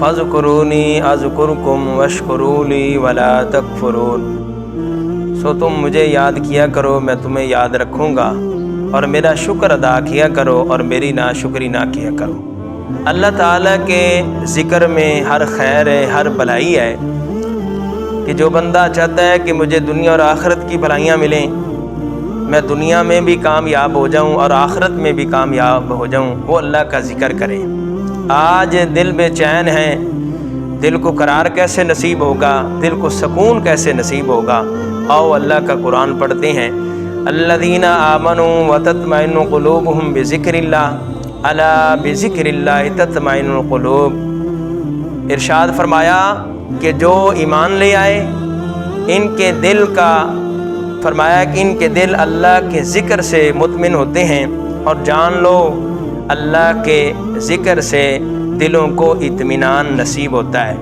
फ़ज़्कुरूनी अज़्कुरकुम वश्कुरूली वला तकफ़ुरून। सो तुम मुझे याद किया करो, मैं तुम्हें याद रखूँगा, और मेरा शुक्र अदा किया करो और मेरी नाशुक्री ना किया करो। अल्लाह ताला के ज़िक्र में हर खैर है, हर भलाई है, कि जो बंदा चाहता है कि मुझे दुनिया और आखिरत की भलाइयाँ मिलें, मैं दुनिया में भी कामयाब हो जाऊँ और आखिरत में भी कामयाब हो जाऊँ, वो अल्लाह का ज़िक्र करे। आज दिल बेचैन है, दिल को करार कैसे नसीब होगा, दिल को सुकून कैसे नसीब होगा। आओ अल्लाह का कुरान पढ़ते हैं। अल्लज़ीना आमनू व तत्मइन्नु क़ुलूबुहुम बिज़िक्रिल्लाह अला बिज़िक्रिल्लाह तत्मइन्नुल क़ुलूब। इरशाद फरमाया कि जो ईमान ले आए, इनके दिल का फरमाया कि इनके दिल अल्लाह के ज़िक्र से मुतमिन होते हैं। और जान लो अल्लाह के ज़िक्र से दिलों को इत्मीनान नसीब होता है।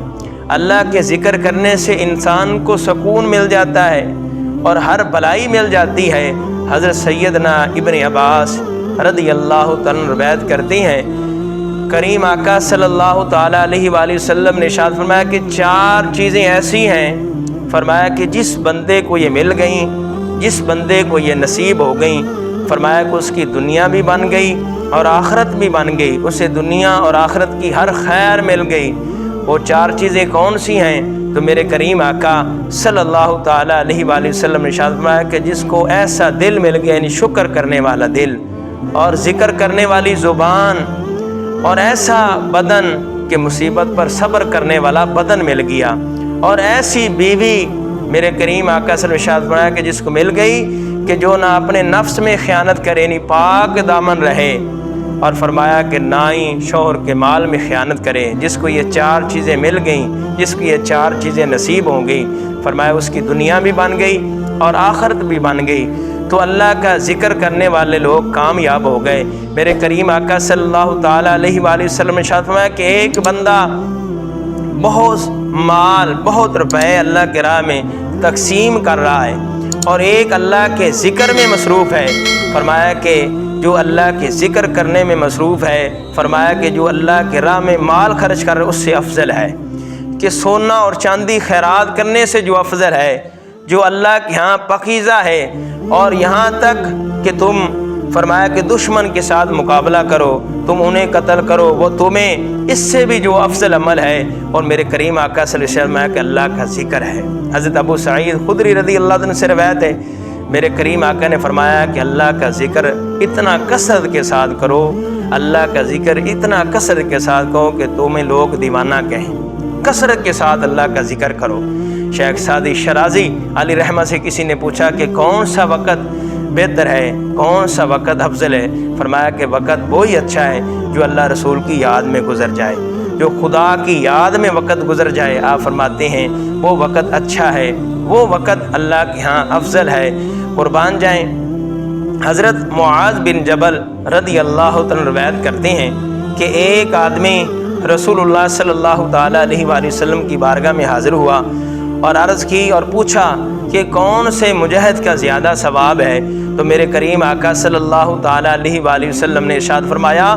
अल्लाह के ज़िक्र करने से इंसान को सुकून मिल जाता है और हर भलाई मिल जाती है। हज़रत सैयदना इब्न अब्बास रज़ियल्लाहु तआला रवायत करते हैं, करीम आका सल्लल्लाहु ताला अलैहि वसल्लम ने इरशाद फरमाया कि 4 चीज़ें ऐसी हैं, फरमाया कि जिस बंदे को ये मिल गई, जिस बंदे को ये नसीब हो गई, फरमाया कि उसकी दुनिया भी बन गई और आखिरत भी बन गई, उसे दुनिया और आखिरत की हर खैर मिल गई। वो 4 चीज़ें कौन सी हैं? तो मेरे करीम आका सल्लल्लाहु ताला अलैहि वसल्लम ने इरशाद फरमाया कि जिसको ऐसा दिल मिल गया, यानी शुक्र करने वाला दिल और ज़िक्र करने वाली ज़ुबान और ऐसा बदन कि मुसीबत पर सब्र करने वाला बदन मिल गया, और ऐसी बीवी मेरे करीम आका सल्लल्लाहु अलैहि वसल्लम ने इरशाद फरमाया कि जिसको मिल गई कि जो ना अपने नफ्स में ख़यानत करे, यानी पाक दामन रहे, और फरमाया कि ना ही शौहर के माल में ख़यानत करे। जिसको ये 4 चीज़ें मिल गईं, जिसको ये 4 चीज़ें नसीब हो गई, फरमाया उसकी दुनिया भी बन गई और आखिरत भी बन गई। तो अल्लाह का ज़िक्र करने वाले लोग कामयाब हो गए। मेरे करीम आका सल्लल्लाहु ताला अलैहि वसल्लम ने इरशाद फरमाया कि एक बंदा बहुत माल, बहुत रुपए अल्लाह के राह में तकसीम कर रहा है और एक अल्लाह के ज़िक्र में मसरूफ़ है। फरमाया कि जो अल्लाह के ज़िक्र करने में मसरूफ़ है, फरमाया कि जो अल्लाह के राह में माल खर्च कर रहे उससे अफजल है कि सोना और चांदी खैरात करने से जो अफजल है, जो अल्लाह के यहाँ पकीज़ा है। और यहाँ तक कि तुम फरमाया कि दुश्मन के साथ मुकाबला करो, तुम उन्हें कत्ल करो, वो तुम्हें इससे भी जो अफजल अमल है। और मेरे करीम आका सल्लल्लाहु अलैहि वसल्लम के अल्लाह का ज़िक्र है। हज़रत अबू सईद खुदरी रज़ियल्लाहु अन्हु से रवायत है, मेरे करीम आका ने फरमाया कि अल्लाह का ज़िक्र इतना कसरत के साथ करो, अल्लाह का ज़िक्र इतना कसरत के साथ कहो कि तुम्हें लोग दीवाना कहें। कसरत के साथ अल्लाह का ज़िक्र करो। शेख सादी शराजी अली रहमा से किसी ने पूछा कि कौन सा वक़्त बेहतर है, कौन सा वक़्त अफजल है? फरमाया कि वक़्त वही अच्छा है जो अल्लाह रसूल की याद में गुज़र जाए, जो खुदा की याद में वक़्त गुज़र जाए। आप फरमाते हैं वो वक़्त अच्छा है, वो वक़्त अल्लाह के यहाँ अफजल है। कुर्बान जाएँ, हज़रत मुआज़ बिन जबल रज़ियल्लाहु तआला रवायत करते हैं कि एक आदमी रसूलुल्लाह सल्लल्लाहु ताला अलैहि वसल्लम की बारगाह में हाज़िर हुआ और अर्ज़ की और पूछा कि कौन से मुजाहिद का ज़्यादा सवाब है? तो मेरे करीम आका सल्लल्लाहु ताला अलैहि वसल्लम ने इरशाद फरमाया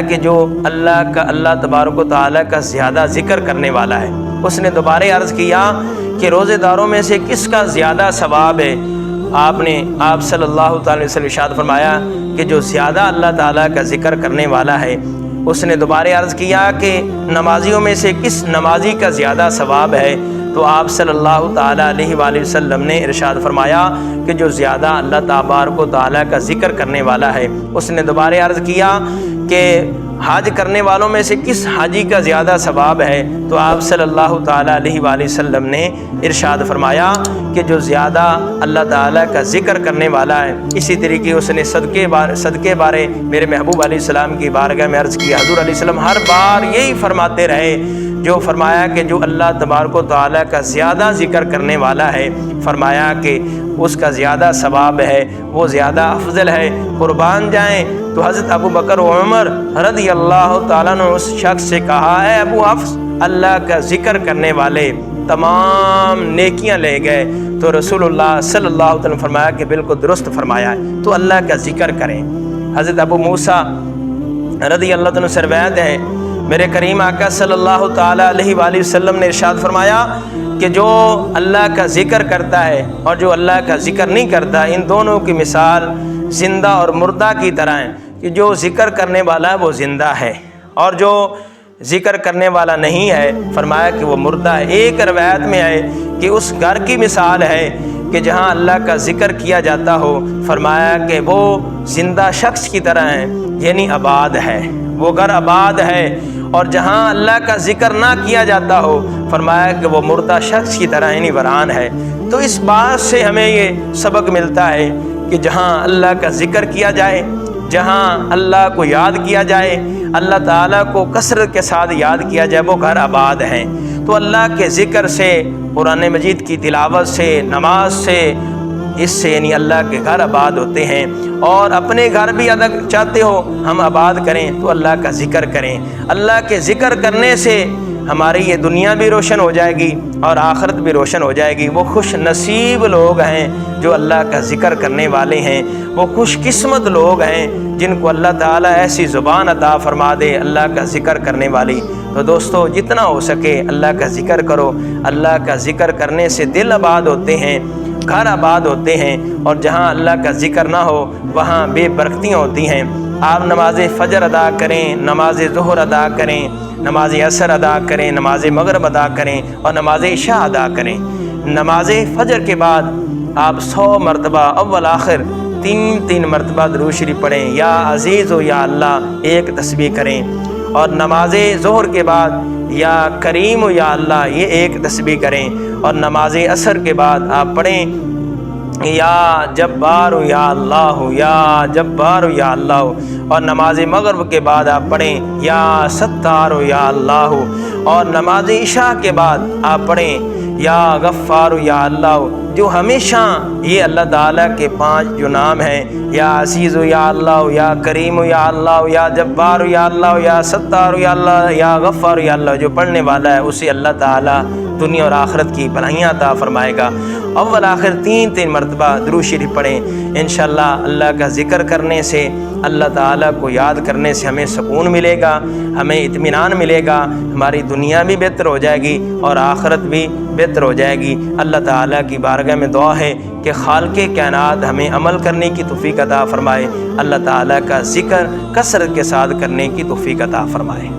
कि जो अल्लाह तबारक व तआला का ज़्यादा ज़िक्र करने वाला है। उसने दोबारा अर्ज़ किया कि रोज़ेदारों में से किसका ज़्यादा सवाब है? आप सल्लल्लाहु ताला अलैहि वसल्लम इरशाद फरमाया कि जो ज़्यादा अल्लाह ताला का ज़िक्र करने वाला है। उसने दोबारा अर्ज़ किया कि नमाजियों में से किस नमाजी का ज़्यादा सवाब है? तो आप सल्लल्लाहु ताला अलैहि वसल्लम ने इरशाद फरमाया कि जो ज़्यादा अल्लाह तबारक व तआला का ज़िक्र करने वाला है। उसने दोबारा अर्ज़ किया कि हज करने वालों में से किस हाजी का ज़्यादा सवाब है? तो आप सल्लल्लाहु ताला अलैहि वसल्लम ने इरशाद फरमाया कि जो ज़्यादा अल्लाह ताला का ज़िक्र करने वाला है। इसी तरीके उसने सदक़े बारे मेरे महबूब अलैहिस्सलाम की बारगाह में अर्ज़ किया। हज़ूर अलैहिस्सलाम हर बार यही फरमाते रहे, जो फरमाया कि जो अल्लाह तबारक व तआला का ज़्यादा ज़िक्र करने वाला है, फरमाया कि उसका ज़्यादा सवाब है, वो ज़्यादा अफजल है। कुर्बान जाएँ तो हज़रत अबू बकर व उमर रज़ियल्लाहु ताला ने उस शख्स से कहा, है अबू हफ्स, अल्लाह का ज़िक्र करने वाले तमाम नेकियां ले गए। तो रसूलुल्लाह सल्लल्लाहु अलैहि वसल्लम फरमाया कि बिल्कुल दुरुस्त फरमाया है, तो अल्लाह का ज़िक्र करें। हज़रत अबू मूसा رضی اللہ عنہ سے روایت ہے، میرے کریم آقا صلی اللہ تعالیٰ علیہ وآلہ وسلم نے ارشاد فرمایا کہ جو اللہ کا ذکر کرتا ہے اور جو اللہ کا ذکر نہیں کرتا، ان دونوں کی مثال زندہ اور مردہ کی طرح ہے، کہ جو ذکر کرنے والا ہے وہ زندہ ہے اور جو ذکر کرنے والا نہیں ہے فرمایا کہ وہ مردہ ہے۔ ایک روایت میں ہے کہ اس گھر کی مثال ہے کہ جہاں اللہ کا ذکر کیا جاتا ہو، فرمایا کہ وہ زندہ شخص کی طرح ہے، یعنی آباد ہے، وہ گھر آباد ہے، اور جہاں اللہ کا ذکر نہ کیا جاتا ہو فرمایا کہ وہ مردہ شخص کی طرح یعنی ویران ہے۔ تو اس بات سے ہمیں یہ سبق ملتا ہے کہ جہاں اللہ کا ذکر کیا جائے، جہاں اللہ کو یاد کیا جائے، اللہ تعالیٰ کو کثرت کے ساتھ یاد کیا جائے، وہ گھر آباد ہیں۔ تو اللہ کے ذکر سے، قرآن مجید کی تلاوت سے، نماز سے، اس سے یعنی اللہ کے گھر آباد ہوتے ہیں۔ اور اپنے گھر بھی اگر چاہتے ہو ہم آباد کریں تو اللہ کا ذکر کریں۔ اللہ کے ذکر کرنے سے ہماری یہ دنیا بھی روشن ہو جائے گی اور آخرت بھی روشن ہو جائے گی۔ وہ خوش نصیب لوگ ہیں جو اللہ کا ذکر کرنے والے ہیں، وہ خوش قسمت لوگ ہیں جن کو اللہ تعالیٰ ایسی زبان عطا فرما دے اللہ کا ذکر کرنے والی۔ تو دوستو جتنا ہو سکے اللہ کا ذکر کرو۔ اللہ کا ذکر کرنے سے دل آباد ہوتے ہیں، گھر آباد ہوتے ہیں، اور جہاں اللہ کا ذکر نہ ہو وہاں بے برکتیاں ہوتی ہیں۔ آپ نماز فجر ادا کریں، نماز ظہر ادا کریں، نماز عصر ادا کریں، نماز مغرب ادا کریں اور نماز عشاء ادا کریں۔ نماز فجر کے بعد آپ 100 مرتبہ اول آخر 3 مرتبہ درود شریف پڑھیں، یا عزیز و یا اللہ ایک تسبیح کریں، اور نماز ظہر کے بعد یا کریم و یا اللہ یہ ایک تسبیح کریں، اور نماز عصر کے بعد آپ پڑھیں یا جبار یا اللہ یا جبار یا اللہ، اور نماز مغرب کے بعد آپ پڑھیں یا ستار یا اللہ، اور نماز عشاء کے بعد آپ پڑھیں یا غفار یا اللہ۔ جو ہمیشہ یہ اللہ تعالیٰ کے 5 جو نام ہیں، یا عزیز یا اللہ، یا کریم یا اللہ، یا جبار یا اللہ، یا ستار یا اللہ، یا غفار یا اللہ، جو پڑھنے والا ہے اسے اللہ تعالیٰ دنیا اور آخرت کی بھلائیاں عطا فرمائے گا۔ اول آخر 3 مرتبہ درود شریف پڑھیں۔ انشاءاللہ اللہ کا ذکر کرنے سے، اللہ تعالیٰ کو یاد کرنے سے ہمیں سکون ملے گا، ہمیں اطمینان ملے گا، ہماری دنیا بھی بہتر ہو جائے گی اور آخرت بھی بہتر ہو جائے گی۔ اللہ تعالیٰ کی بارگاہ میں دعا ہے کہ خالق کائنات ہمیں عمل کرنے کی توفیق عطا فرمائے، اللہ تعالیٰ کا ذکر کثرت کے ساتھ کرنے کی توفیق عطا فرمائے۔